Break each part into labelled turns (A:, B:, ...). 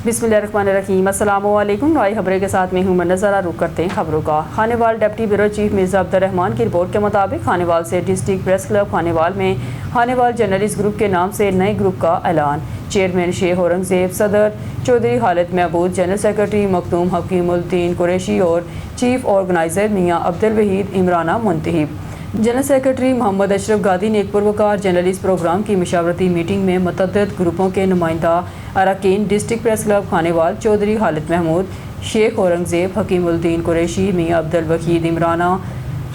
A: बिस्मिल्लाहिर्रहमानिर्रहीम। अस्सलाम वालेकुम। नई खबरें के साथ मैं हूं नज़ारा। रुख करते हैं खबरों का। Khanewal deputy bureau chief Mirza Abdurrahman की रिपोर्ट के मुताबिक खानेवाल से डिस्ट्रिक्ट प्रेस क्लब खानेवाल में खानेवाल जर्नलिस्ट ग्रुप के नाम से नए ग्रुप का ऐलान। चेयरमैन शेख औरंगजेब, सदर चौधरी खालिद महबूद, जनरल सेक्रेटरी मखदूम हकीमुद्दीन कुरैशी और चीफ ऑर्गेनाइज़र मियाँ अब्दुल वहीद इमराना मुंतहिब। जनरल सेक्रेटरी मोहम्मद अशरफ गादी ने एक पुरवकार जर्नलिस्ट प्रोग्राम की मशावरती मीटिंग में मुतअद्दिद ग्रुपों के नुमाइंदा अरकान district press club Khanewal Chaudhry Khalid Mahmood, Sheikh Aurangzeb, Hakimuddin Qureshi, Mian Abdul Waheed Imrana,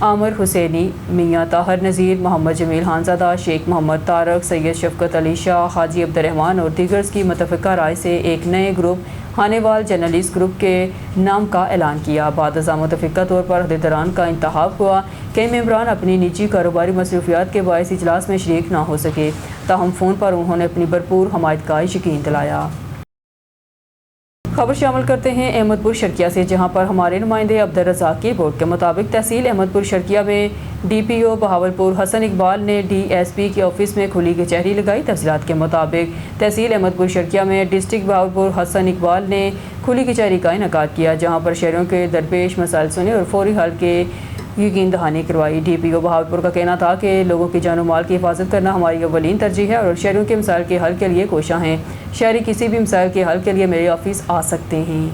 A: Amir Hussaini, Mian Tahir Nazir, Mohammad Jamil Khanzada, Sheikh Mohammad Tariq, Syed Shafqat Ali Shah, Haji Abdurrahman और दीगर्स की मुतफ़िका राय से एक नए ग्रुप खानेवाल जर्नलिस्ट ग्रुप के नाम का ऐलान किया। बाद मुतफ़िका तौर पर अहदेदारान का इंतखाब हुआ। कई मेंबरान अपनी निजी कारोबारी मसरूफियात के बायस इजलास में शरीक ना हो सके, ताहम फ़ोन पर उन्होंने अपनी भरपूर हमायत का यकीन दिलाया। खबर शामिल करते हैं अहमदपुर शर्किया से, जहां पर हमारे नुमाइंदे अब्दुल रज़ाक की रिपोर्ट के मुताबिक तहसील अहमदपुर शर्किया में DPO बहावलपुर हसन इकबाल ने DSP के ऑफिस में खुली कचहरी लगाई। तफसीलात के मुताबिक तहसील अहमदपुर शर्किया में डिस्ट्रिक्ट बहावलपुर हसन इकबाल ने खुली कचहरी का इनेकाद किया, जहाँ पर शहरियों के दरपेश मसाइल सुने और फौरी हल के यकीन दहानी करवाई। DPO बहावलपुर का कहना था कि लोगों की जान माल की हिफाजत करना हमारी अव्वलीन तरजीह है और शहरियों के मसाइल के हल के लिए कोशां हैं। शहरी किसी भी मसाइल के हल के लिए मेरे ऑफिस आ सकते हैं।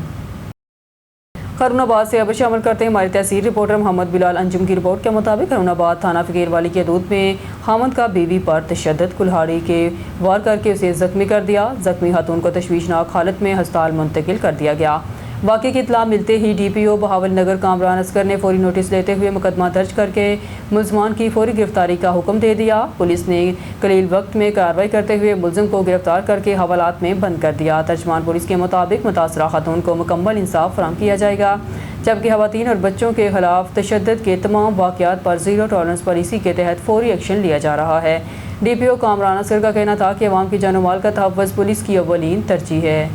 A: खरूनाबाद से अब शामिल करते हैं हमारी तहसील रिपोर्टर मोहम्मद बिलाल अंजुम की रिपोर्ट के मुताबिक खरूनाबाद थाना फकीरवाली के हदूद में खामद का बीवी पर तशद्दुद, कुल्हाड़ी के वार करके उसे जख्मी कर दिया। जख्मी खातून को तशवीशनाक हालत में अस्पताल मुंतकिल कर दिया गया। वाक़े की इत्तला मिलते ही DPO बहावल नगर कामरान असगर ने फौरी नोटिस लेते हुए मुकदमा दर्ज करके मुलजमान की फौरी गिरफ्तारी का हुक्म दे दिया। पुलिस ने कलील वक्त में कार्रवाई करते हुए मुलजिम को गिरफ्तार करके हवालात में बंद कर दिया। तर्जमान पुलिस के मुताबिक मुतासरा खातून को मुकम्मल इंसाफ फराहम किया जाएगा, जबकि खवातीन और बच्चों के खिलाफ तशद्दुद के तमाम वाक़यात पर ज़ीरो टॉलरेंस पॉलिसी के तहत फौरी एक्शन लिया जा रहा है। DPO कामरान असगर का कहना था कि अवाम की जान माल का तहफ़्फ़ुज़ पुलिस की अव्वलीन तरजीह है।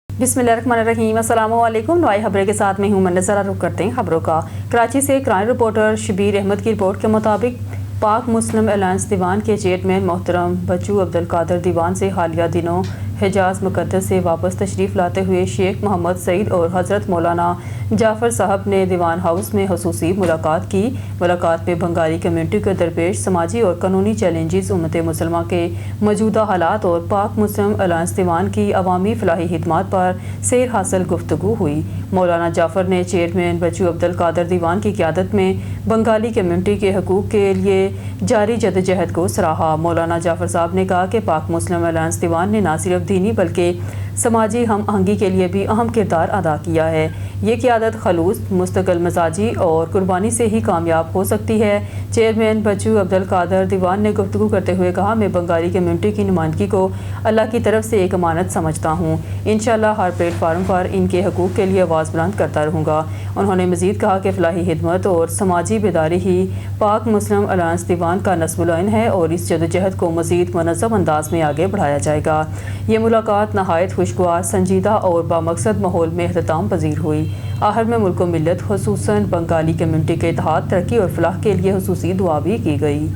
A: बिस्मिल्लाहिर्रहमानिर्रहीम। अस्सलाम वालेकुम। नई खबरें के साथ मैं हूं नज़ारा। रुख करते हैं खबरों का। कराची से क्राइम रिपोर्टर शबीर अहमद की रिपोर्ट के मुताबिक पाक मुस्लिम अलायंस दीवान के चेयरमैन मोहतरम बच्चू अब्दुल कादिर दीवान से हालिया दिनों हिजाज मुक़द्दस से वापस तशरीफ़ लाते हुए शेख मोहम्मद सईद और हज़रत मौलाना जाफ़र साहब ने दीवान हाउस में ख़ुसूसी मुलाकात की। मुलाकात में बंगाली कम्यूनिटी के दरपेश समाजी और कानूनी चैलेंजेस, उम्मत मुसलमान के मौजूदा हालात और पाक मुस्लिम अलायंस दीवान की अवामी फलाही खिदमात पर सैर हासिल गुफ्तगू हुई। मौलाना जाफ़र ने चेयरमैन बच्चू अब्दुल कादिर दीवान की क़यादत में बंगाली कम्यूनिटी के हकूक़ के लिए जारी जदोजहद को सराहा। मौलाना जाफ़र साहब ने कहा कि पाक मुस्लिम अलायंस दीवान ने न सिर्फ दीनी बल्कि समाजी हम आहंगी के लिए भी अहम किरदार अदा किया है। ये क़यादत खलूस, मुस्तकिल मिजाजी और कुर्बानी से ही कामयाब हो सकती है। चेयरमैन बच्चू अब्दुल कादिर दीवान ने गुफ्तगू करते हुए कहा, मैं बंगाली कम्यूनिटी की नुमाइंदगी को अल्लाह की तरफ से एक अमानत समझता हूँ। इंशाअल्लाह हर प्लेटफार्म पर इनके हकूक़ के लिए आवाज़ बुलंद करता रहूँगा। उन्होंने मज़ीद कहा कि फलाही खिदमत और समाजी बेदारी ही पाक मुस्लिम अलायंस दीवान का नस्ब-उल-आइन है और इस जदोजहद को मज़ीद मुनज़्ज़म अंदाज में आगे बढ़ाया जाएगा। ये मुलाकात नहायत खुशगवार, संजीदा और बामकसद माहौल में इख्तिताम पजीर हुई। आखिर में मुल्क मिल्लत खुसूसन बंगाली कम्यूनिटी के इत्तेहाद, तरक्की और फलाह के लिए खुसूसी दुआ भी की गई।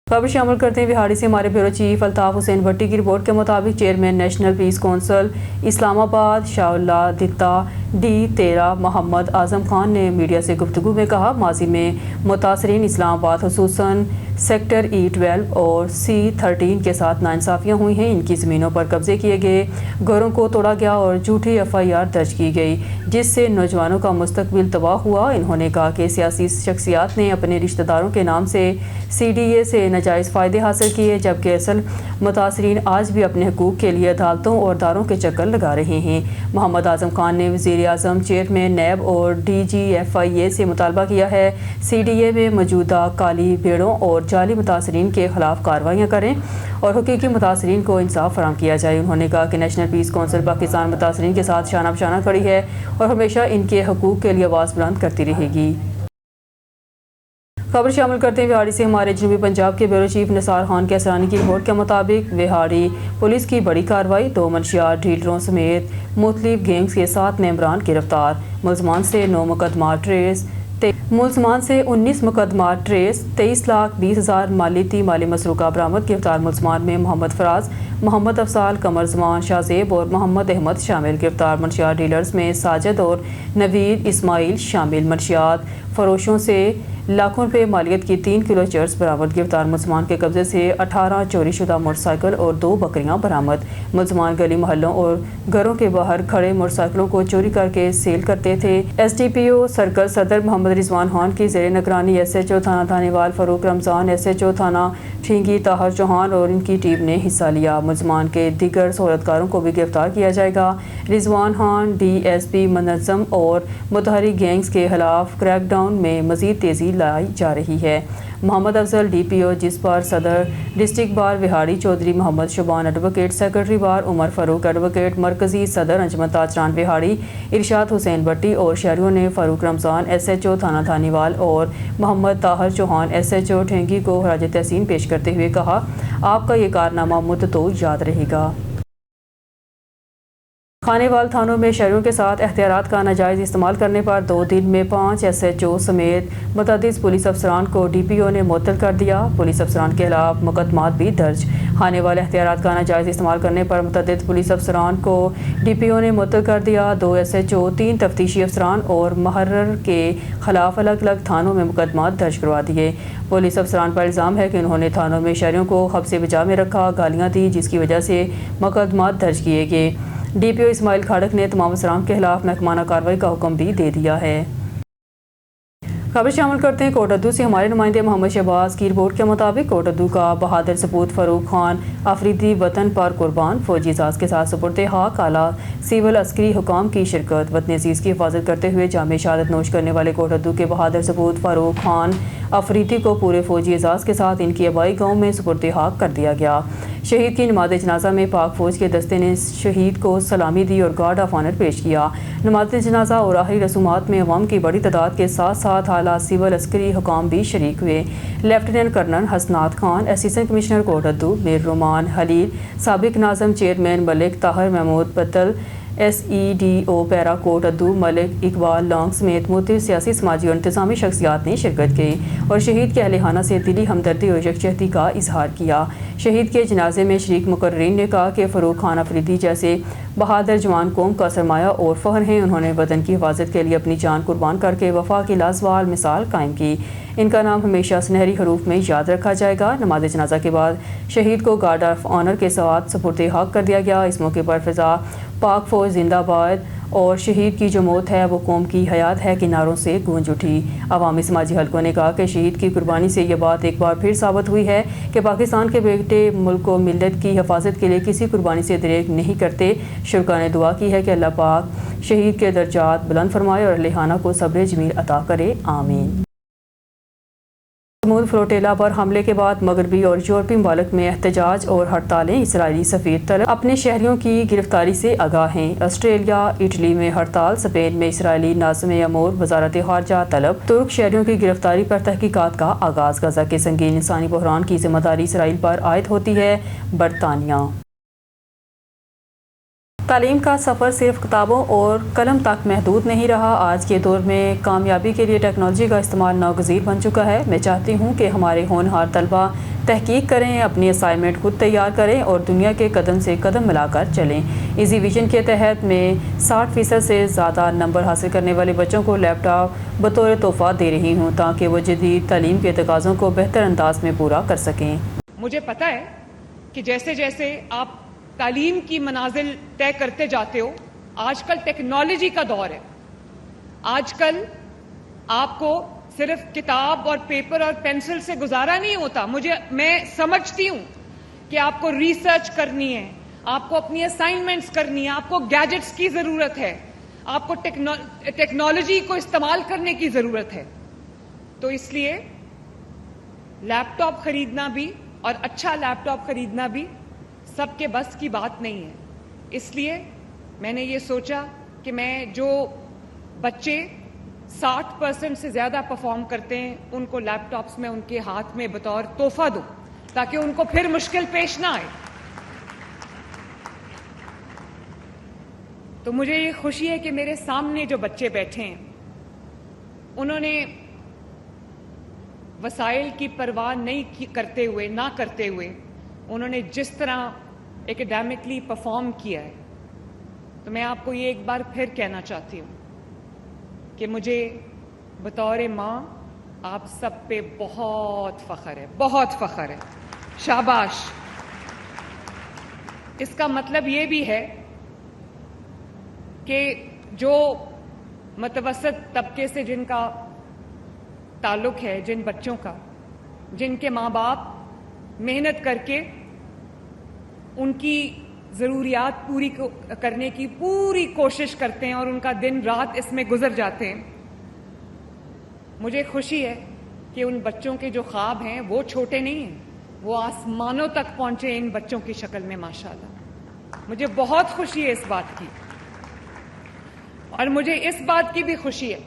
A: खबर शामिल करते हैं बिहाड़ी से हमारे ब्यूरो चीफ अल्ताफ़ हुसैन भट्टी की रिपोर्ट के मुताबिक chairman national peace council Islamabad शाउल्ला दित्ता D13 मोहम्मद आज़म खान ने मीडिया से गुफ्तगू में कहा, माजी में मुतासरीन इस्लामाबाद खुसूसन सेक्टर E12 और C13 के साथ नाइंसाफ़ियाँ हुई हैं। इनकी ज़मीनों पर कब्जे किए गए, घरों को तोड़ा गया और झूठी FIR दर्ज की गई, जिससे नौजवानों का मुस्तकबिल तबाह हुआ। इन्होंने कहा कि सियासी शख्सियात ने अपने रिश्तेदारों के नाम से CDA से नाजायज़ फ़ायदे हासिल किए, जबकि असल मुतासरीन आज भी अपने हकूक़ के लिए अदालतों और दारों के चक्कर लगा रहे हैं। मोहम्मद आज़म खान ने वज़ीर आज़म, चेयरमैन नैब और DGFIA से मुतालबा किया है CDA में मौजूदा काली भेड़ों और जाली मुतासरीन के खिलाफ कार्रवाइयाँ करें और हकीकी मुतासरीन को इंसाफ फराहम किया जाए। उन्होंने कहा कि नेशनल पीस कौंसिल पाकिस्तान मुतासरीन के साथ शाना बशाना खड़ी है और हमेशा इनके हकूक़ के लिए आवाज़ बुलंद करती रहेगी। खबर शामिल करते हैं बिहाड़ी से हमारे जनूबी पंजाब के ब्यूरो चीफ निसार खान के असरानी की रिपोर्ट के मुताबिक बिहाड़ी पुलिस की बड़ी कार्रवाई, 2 मनशियात डीलरों समेत मुख्तलिफ गैंग्स के 7 मेंबरान गिरफ्तार। मुलजमान से 9 मुकदमा ट्रेस ملزمان سے 19 مقدمات ٹریس، 23,20,000 مالی مسروقہ برآمد۔ گرفتار ملزمان میں محمد فراز، محمد افضال، قمر زمان، شاہ زیب اور محمد احمد شامل۔ گرفتار منشیات ڈیلرز میں ساجد اور نوید اسماعیل شامل۔ منشیات فروشوں سے لاکھوں روپے مالیت کی 3 کلو چرس برآمد۔ گرفتار ملزمان کے قبضے سے 18 چوری شدہ موٹر سائیکل اور 2 بکریاں برآمد۔ ملزمان گلی محلوں اور گھروں کے باہر کھڑے موٹر سائیکلوں کو چوری کر کے سیل کرتے تھے۔ ایس ڈی پی او سرکل صدر محمد رضوان خان کی زیر نگرانی ایس ایچ او تھانہ تھانیوال فاروق رمضان، ایس ایچ او تھانہ ٹھینگی طاہر چوہان اور ان کی ٹیم نے حصہ لیا۔ ملزمان کے دیگر سہولتکاروں کو بھی گرفتار کیا جائے گا۔ رضوان خان ڈی ایس پی منظم اور متحرک گینگز کے خلاف کریک ڈاؤن میں مزید تیزی لائی جا رہی ہے۔ محمد افضل ڈی پی او، جس پر صدر ڈسٹرکٹ بار وہاڑی چودھری محمد شبان ایڈوکیٹ، سیکرٹری بار عمر فاروق ایڈوکیٹ، مرکزی صدر انجمن تاجران وہاڑی ارشاد حسین بٹی اور شہریوں نے فاروق رمضان ایس ایچ او تھانہ تھانیوال اور Muhammad Tahir Chauhan S H O ٹھینگی کو خراج تحسین پیش کرتے ہوئے کہا، آپ کا یہ کارنامہ مدتوں یاد رہے گا۔ خانیوال تھانوں میں شہریوں کے ساتھ اختیارات کا ناجائز استعمال کرنے پر 2 دن میں 5 ایس ایچ او سمیت متعدد پولیس افسران کو ڈی پی او نے معطل کر دیا۔ پولیس افسران کے خلاف مقدمات بھی درج۔ خانیوال اختیارات کا ناجائز استعمال کرنے پر متعدد پولیس افسران کو ڈی پی او نے معطل کر دیا۔ 2 ایس ایچ او، 3 تفتیشی افسران اور محرر کے خلاف الگ الگ تھانوں میں مقدمات درج کروا دیے۔ پولیس افسران پر الزام ہے کہ انہوں نے تھانوں میں شہریوں کو حبس بجا میں رکھا، گالیاں دی، جس کی وجہ سے مقدمات درج کیے گئے۔ ڈی پی او اسماعیل کھاڑک نے تمام افسران کے خلاف محکمانہ کارروائی کا حکم بھی دے دیا ہے۔ خبر شامل کرتے ہیں کوٹ ادو سے۔ ہمارے نمائندے محمد شہباز کی رپورٹ کے مطابق کوٹ ادو کا بہادر سپوت فاروق خان آفریدی وطن پر قربان، فوجی اعزاز کے ساتھ سپرد حق، اعلیٰ سول عسکری حکام کی شرکت۔ وطن عزیز کی حفاظت کرتے ہوئے جامع شہادت نوش کرنے والے کوٹ ادو کے بہادر سپوت فاروق خان آفریدی کو پورے فوجی اعزاز کے ساتھ ان کی آبائی گاؤں میں سپرد حق کر دیا گیا۔ شہید کی نماز جنازہ میں پاک فوج کے دستے نے شہید کو سلامی دی اور گارڈ آف آنر پیش کیا۔ نماز جنازہ اور آخری رسومات میں عوام کی بڑی تعداد کے ساتھ ساتھ اعلیٰ سول عسکری حکام بھی شریک ہوئے۔ لیفٹیننٹ کرنل حسنات خان، اسسٹنٹ کمشنر کوٹ ادو میر رومان حلیل، سابق ناظم چیئرمین ملک طاہر محمود پتل، ایس ای ڈی او پیرا کوٹ ادو ملک اقبال لانگ سمیت مختلف سیاسی، سماجی اور انتظامی شخصیات نے شرکت کی اور شہید کے اہل خانہ سے دلی ہمدردی اور یکجہتی کا اظہار کیا۔ شہید کے جنازے میں شریک مقررین نے کہا کہ فاروق خان آفریدی جیسے بہادر جوان قوم کا سرمایہ اور فخر ہیں۔ انہوں نے وطن کی حفاظت کے لیے اپنی جان قربان کر کے وفا کی لازوال مثال قائم کی۔ ان کا نام ہمیشہ سنہری حروف میں یاد رکھا جائے گا۔ نماز جنازہ کے بعد شہید کو گارڈ آف آنر کے ساتھ سپرد حق کر دیا گیا۔ اس موقع پر فضا پاک فوج زندہ باد اور شہید کی جو موت ہے وہ قوم کی حیات ہے کے نعروں سے گونج اٹھی۔ عوامی سماجی حلقوں نے کہا کہ شہید کی قربانی سے یہ بات ایک بار پھر ثابت ہوئی ہے کہ پاکستان کے بیٹے ملک و ملت کی حفاظت کے لیے کسی قربانی سے دریغ نہیں کرتے۔ شرکاء نے دعا کی ہے کہ اللہ پاک شہید کے درجات بلند فرمائے اور اہل خانہ کو صبر جمیل عطا کرے، آمین۔ سمود فلوٹیلا پر حملے کے بعد مغربی اور یورپی ممالک میں احتجاج اور ہڑتالیں۔ اسرائیلی سفیر طلب اپنے شہریوں کی گرفتاری سے آگاہ ہیں۔ آسٹریلیا، اٹلی میں ہڑتال، اسپین میں اسرائیلی ناظم امور وزارت خارجہ طلب۔ ترک شہریوں کی گرفتاری پر تحقیقات کا آغاز۔ غزہ کے سنگین انسانی بحران کی ذمہ داری اسرائیل پر عائد ہوتی ہے، برطانیہ۔ تعلیم کا سفر صرف کتابوں اور قلم تک محدود نہیں رہا۔ آج کے دور میں کامیابی کے لیے ٹیکنالوجی کا استعمال ناگزیر بن چکا ہے۔ میں چاہتی ہوں کہ ہمارے ہونہار طلبہ تحقیق کریں، اپنی اسائنمنٹ خود تیار کریں اور دنیا کے قدم سے قدم ملا کر چلیں۔ ایزی ویژن کے تحت میں 60% سے زیادہ نمبر حاصل کرنے والے بچوں کو لیپ ٹاپ بطور تحفہ دے رہی ہوں تاکہ وہ جدید تعلیم کے تقاضوں کو بہتر انداز میں پورا کر سکیں۔
B: مجھے پتہ ہے کہ جیسے جیسے آپ تعلیم کی منازل طے کرتے جاتے ہو، آج کل ٹیکنالوجی کا دور ہے۔ آج کل آپ کو صرف کتاب اور پیپر اور پینسل سے گزارا نہیں ہوتا۔ میں سمجھتی ہوں کہ آپ کو ریسرچ کرنی ہے، آپ کو اپنی اسائنمنٹس کرنی ہے، آپ کو گیجٹس کی ضرورت ہے، آپ کو ٹیکنالوجی کو استعمال کرنے کی ضرورت ہے۔ تو اس لیے لیپ ٹاپ خریدنا بھی اور اچھا لیپ ٹاپ خریدنا بھی سب کے بس کی بات نہیں ہے۔ اس لیے میں نے یہ سوچا کہ میں جو بچے 60% سے زیادہ پرفارم کرتے ہیں ان کو لیپ ٹاپس میں ان کے ہاتھ میں بطور تحفہ دوں تاکہ ان کو پھر مشکل پیش نہ آئے۔ تو مجھے یہ خوشی ہے کہ میرے سامنے جو بچے بیٹھے ہیں انہوں نے वसाइल की परवाह करते हुए उन्होंने जिस तरह एकेडमिकली परफॉर्म किया है, तो मैं आपको ये एक बार फिर कहना चाहती हूँ कि मुझे बतौर माँ आप सब पे बहुत फ़ख्र है, बहुत फ़ख्र है। शाबाश। इसका मतलब ये भी है कि जो मतवसत तबके से जिनका ताल्लुक़ है, जिन बच्चों का, जिनके माँ बाप मेहनत करके उनकी ज़रूरियात पूरी करने की पूरी कोशिश करते हैं और उनका दिन रात इसमें गुजर जाते हैं, मुझे खुशी है कि उन बच्चों के जो ख्वाब हैं वो छोटे नहीं हैं, वो आसमानों तक पहुंचे इन बच्चों की शक्ल में माशाल्लाह। मुझे बहुत खुशी है इस बात की, और मुझे इस बात की भी खुशी है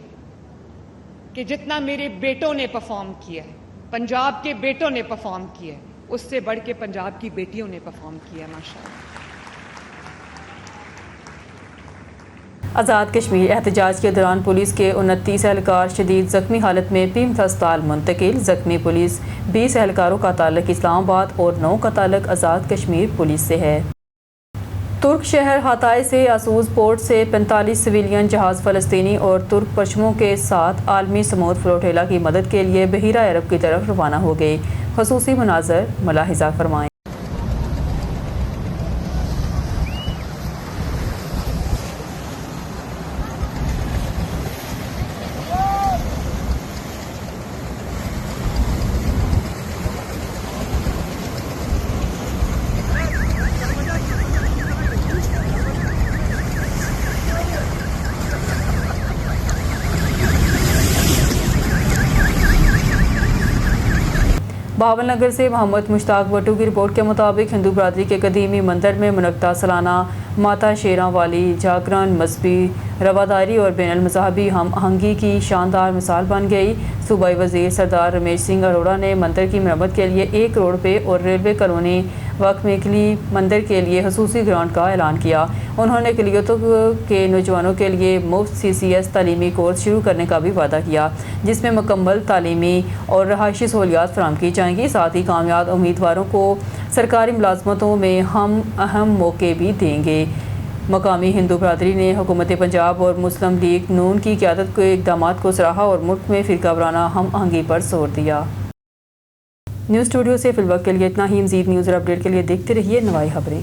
B: कि जितना मेरे बेटों ने परफॉर्म किया है, पंजाब के बेटों ने परफॉर्म किया है, उससे बढ़ के पंजाब की बेटियों ने परफॉर्म किया माशाल्लाह।
A: आज़ाद कश्मीर एहतजाज के दौरान पुलिस के 29 एहलकार शदीद ज़ख्मी हालत में पीमथ अस्पताल मुंतकिल। ज़ख्मी पुलिस 20 एहलकारों का ताल्लुक इस्लामाबाद और 9 का ताल्लुक आज़ाद कश्मीर पुलिस से है। तुर्क शहर हाताय से आसूस पोर्ट से 45 सिविलियन जहाज़ फ़लस्तीनी और तुर्क परचमों के साथ आलमी समूद फ्लोटेला की मदद के लिए बहीरा अरब की तरफ रवाना हो गई। ख़ुसूसी मुनाज़र मुलाहिज़ा फरमाएं। भावलनगर से मोहम्मद मुश्ताक भट्टू की रिपोर्ट के मुताबिक हिंदू बरादरी के कदीमी मंदिर में मुनक्ता सालाना माता शेरां वाली जागरण मजहबी रवादारी और बैनुल मज़हबी हम आहंगी की शानदार मिसाल बन गई। सूबाई वज़ीर सरदार रमेश सिंह अरोड़ा ने मंदिर की मरम्मत के लिए 1 करोड़ रुपये और रेलवे कॉलोनी वक्त में किली मंदिर के लिए खसूसी ग्रांट का ऐलान किया। उन्होंने किलियतों के नौजवानों के लिए मुफ्त CCS तालीमी कोर्स शुरू करने का भी वादा किया, जिसमें मुकम्मल तालीमी और रहायशी सहूलियात फराहम की जाएंगी। साथ ही कामयाब उम्मीदवारों को सरकारी मुलाजमतों में हम अहम मौके भी देंगे। मकामी हिंदू बरादरी ने हुकूमत पंजाब और मुस्लिम लीग नून की क़यादत के इक़दामात को सराहा और मुल्क में फ़िरका वाराना हम आहंगी पर जोर दिया। न्यूज़ स्टूडियो से फिलवक्त के लिए इतना ही। मज़ीद न्यूज़ और अपडेट के लिए देखते रहिए नवाई खबरें।